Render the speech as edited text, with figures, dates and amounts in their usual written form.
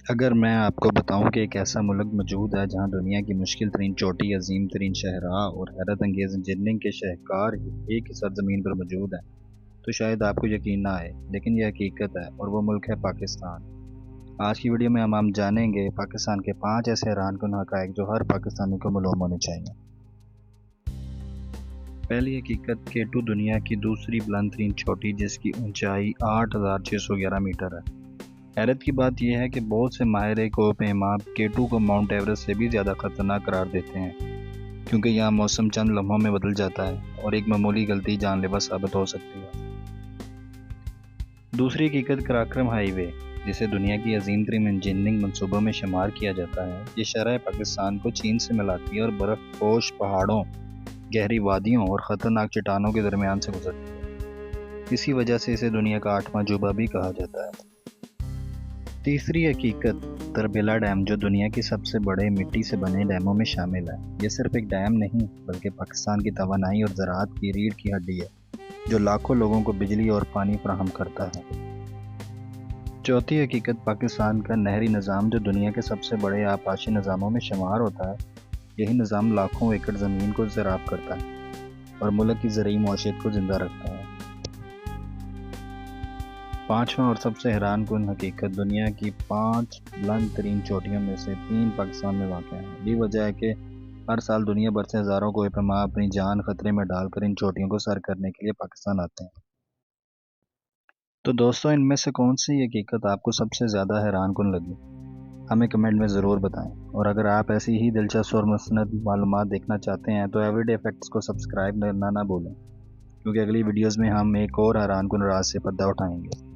اگر میں آپ کو بتاؤں کہ ایک ایسا ملک موجود ہے جہاں دنیا کی مشکل ترین چوٹی، عظیم ترین شاہراہ اور حیرت انگیز انجینئرنگ کے شاہکار ایک ہی سرزمین پر موجود ہیں، تو شاید آپ کو یقین نہ آئے، لیکن یہ حقیقت ہے اور وہ ملک ہے پاکستان۔ آج کی ویڈیو میں ہم جانیں گے پاکستان کے 5 ایسے حیران کن حقائق جو ہر پاکستانی کو معلوم ہونے چاہیے۔ پہلی حقیقت، کیٹو دنیا کی دوسری بلند ترین چوٹی جس کی اونچائی 8611 میٹر ہے۔ حیرت کی بات یہ ہے کہ بہت سے ماہر کوہ پیما کیٹو کو ماؤنٹ ایورسٹ سے بھی زیادہ خطرناک قرار دیتے ہیں، کیونکہ یہاں موسم چند لمحوں میں بدل جاتا ہے اور ایک معمولی غلطی جان لیوا ثابت ہو سکتی ہے۔ دوسری حقیقت، کراکرم ہائی وے، جسے دنیا کی عظیم ترین انجینئرنگ منصوبوں میں شمار کیا جاتا ہے، یہ شرح پاکستان کو چین سے ملاتی ہے اور برف پوش پہاڑوں، گہری وادیوں اور خطرناک چٹانوں کے درمیان سے گزرتی ہے۔ اسی وجہ سے اسے دنیا کا 8واں عجوبہ بھی کہا جاتا ہے۔ تیسری حقیقت، تربیلا ڈیم، جو دنیا کی سب سے بڑے مٹی سے بنے ڈیموں میں شامل ہے۔ یہ صرف ایک ڈیم نہیں بلکہ پاکستان کی توانائی اور زراعت کی ریڑھ کی ہڈی ہے، جو لاکھوں لوگوں کو بجلی اور پانی فراہم کرتا ہے۔ چوتھی حقیقت، پاکستان کا نہری نظام، جو دنیا کے سب سے بڑے آبپاشی نظاموں میں شمار ہوتا ہے۔ یہی نظام لاکھوں ایکڑ زمین کو زرعاب کرتا ہے اور ملک کی زرعی معیشت کو زندہ رکھتا ہے۔ پانچواں اور سب سے حیران کن حقیقت، دنیا کی 5 بلند ترین چوٹیوں میں سے 3 پاکستان میں واقع ہیں۔ یہی وجہ ہے کہ ہر سال دنیا بھر سے ہزاروں کوہ پیما اپنی جان خطرے میں ڈال کر ان چوٹیوں کو سر کرنے کے لیے پاکستان آتے ہیں۔ تو دوستو، ان میں سے کون سی حقیقت آپ کو سب سے زیادہ حیران کن لگی؟ ہمیں کمنٹ میں ضرور بتائیں، اور اگر آپ ایسی ہی دلچسپ اور مستند معلومات دیکھنا چاہتے ہیں تو ایوری ڈے فیکٹس کو سبسکرائب کرنا نہ بھولیں، کیونکہ اگلی ویڈیوز میں ہم ایک اور حیران کن راز سے پردہ اٹھائیں گے۔